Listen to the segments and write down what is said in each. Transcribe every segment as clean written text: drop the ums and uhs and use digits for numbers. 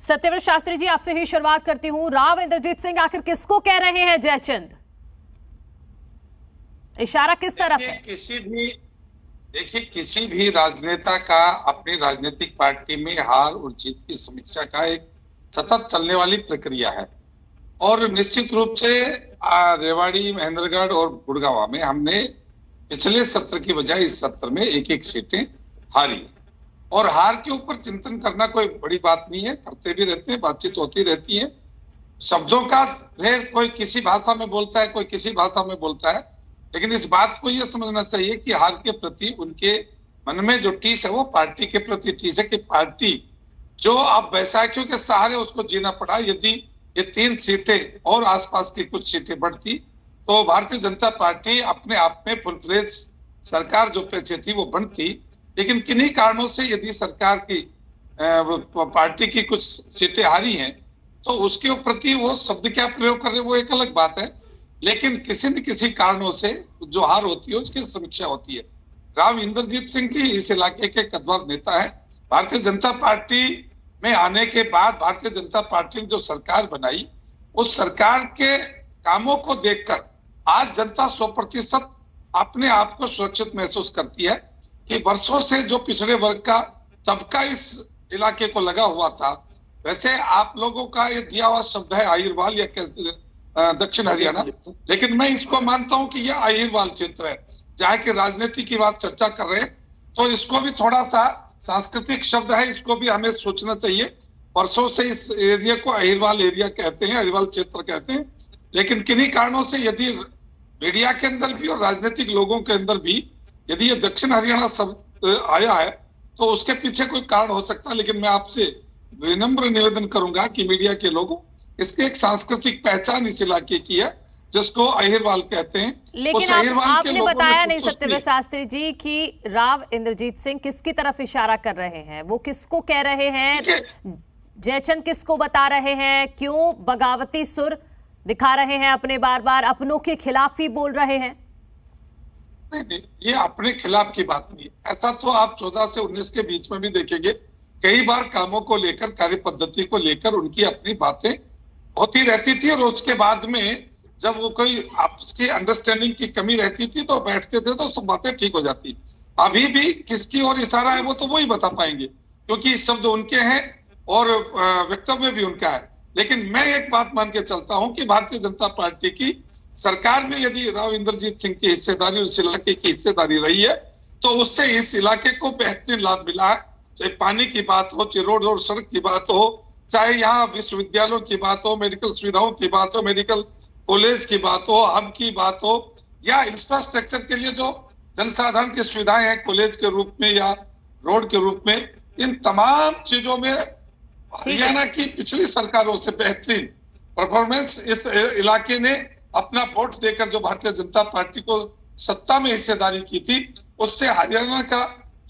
सत्यव्रत शास्त्री जी, आपसे ही शुरुआत करती हूं। राव इंद्रजीत सिंह आखिर किसको कह रहे हैं जयचंद? इशारा किस तरफ है? देखिए, किसी भी राजनेता का अपनी राजनीतिक पार्टी में हार और जीत की समीक्षा का एक सतत चलने वाली प्रक्रिया है। और निश्चित रूप से रेवाड़ी, महेंद्रगढ़ और गुड़गांव में हमने पिछले सत्र की बजाय इस सत्र में एक एक सीटें हारी। और हार के ऊपर चिंतन करना कोई बड़ी बात नहीं है, करते भी रहते हैं, बातचीत होती रहती है। शब्दों का ढेर कोई किसी भाषा में बोलता है, कोई किसी भाषा में बोलता है, लेकिन इस बात को यह समझना चाहिए कि हार के प्रति उनके मन में जो टीस है वो पार्टी के प्रति टीस है कि पार्टी जो अब बैसाखियों के सहारे उसको जीना पड़ा। यदि ये 3 सीटें और आसपास की कुछ सीटें बढ़ती तो भारतीय जनता पार्टी अपने आप में फुल फ्लेज सरकार जो पीछे थी वो बनती। लेकिन किन्हीं कारणों से यदि सरकार की पार्टी की कुछ सीटें हारी हैं तो उसके प्रति वो शब्द क्या प्रयोग कर रहे वो एक अलग बात है, लेकिन किसी न किसी कारणों से जो हार होती है उसकी समीक्षा होती है। राव इंद्रजीत सिंह जी इस इलाके के कद्दावर नेता है। भारतीय जनता पार्टी में आने के बाद भारतीय जनता पार्टी ने जो सरकार बनाई उस सरकार के कामों को देखकर आज जनता 100% अपने आप को सुरक्षित महसूस करती है कि वर्षों से जो पिछड़े वर्ग का तबका इस इलाके को लगा हुआ था। वैसे आप लोगों का ये दिया हुआ शब्द है अहिरवाल या दक्षिण हरियाणा, लेकिन मैं इसको मानता हूं कि यह अहिरवाल क्षेत्र है। जहां की राजनीति की बात चर्चा कर रहे हैं तो इसको भी थोड़ा सा सांस्कृतिक शब्द है, इसको भी हमें सोचना चाहिए। वर्षों से इस एरिया को अहिरवाल एरिया कहते हैं, अहिरवाल क्षेत्र कहते हैं। लेकिन किन्हीं कारणों से यदि मीडिया के अंदर भी और राजनीतिक लोगों के अंदर भी यदि ये दक्षिण हरियाणा शब्द आया है तो उसके पीछे कोई कारण हो सकता है। लेकिन मैं आपसे विनम्र निवेदन करूंगा कि मीडिया के लोगों, इसकी एक सांस्कृतिक पहचान इस इलाके की है जिसको अहिरवाल कहते हैं। लेकिन आपने बताया नहीं सत्यव्रत शास्त्री जी कि राव इंद्रजीत सिंह किसकी तरफ इशारा कर रहे हैं, वो किसको कह रहे हैं, जयचंद किसको बता रहे हैं, क्यों बगावती सुर दिखा रहे हैं, अपने बार बार अपनों के खिलाफ ही बोल रहे हैं? नहीं, ये अपने खिलाफ की बात नहीं है। ऐसा तो आप 14 से 19 के बीच में भी देखेंगे, कई बार कामों को लेकर, कार्य पद्धति को लेकर उनकी अपनी बातें होती रहती थी और उसके बाद में जब वो कोई आपस की अंडरस्टैंडिंग की कमी रहती थी तो बैठते थे तो सब बातें ठीक हो जाती। अभी भी किसकी ओर इशारा है वो तो वही बता पाएंगे क्योंकि शब्द उनके हैं और वक्तव्य भी उनका है। लेकिन मैं एक बात मान के चलता हूं कि भारतीय जनता पार्टी की सरकार में यदि राव इंद्रजीत सिंह की हिस्सेदारी, उस इलाके की हिस्सेदारी रही है तो उससे इस इलाके को बेहतरीन लाभ मिला है। चाहे पानी की बात हो, चाहे रोड और सड़क की बात हो, चाहे यहाँ विश्वविद्यालयों की बात हो, मेडिकल सुविधाओं की बात हो, मेडिकल कॉलेज की बात हो, हब की बात हो, या इंफ्रास्ट्रक्चर के लिए जो जनसाधारण की सुविधाएं हैं कॉलेज के रूप में या रोड के रूप में, इन तमाम चीजों में हरियाणा की पिछली सरकारों से बेहतरीन परफॉर्मेंस इस इलाके ने अपना वोट देकर जो भारतीय जनता पार्टी को सत्ता में हिस्सेदारी की थी उससे हरियाणा का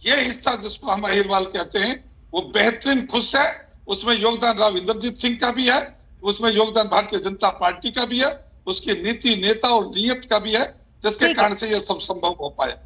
यह हिस्सा जिसको हम अहिरवाल कहते हैं वो बेहतरीन खुश है। उसमें योगदान राव इंद्रजीत सिंह का भी है, उसमें योगदान भारतीय जनता पार्टी का भी है, उसकी नीति, नेता और नीयत का भी है, जिसके कारण से यह सब संभव हो पाया।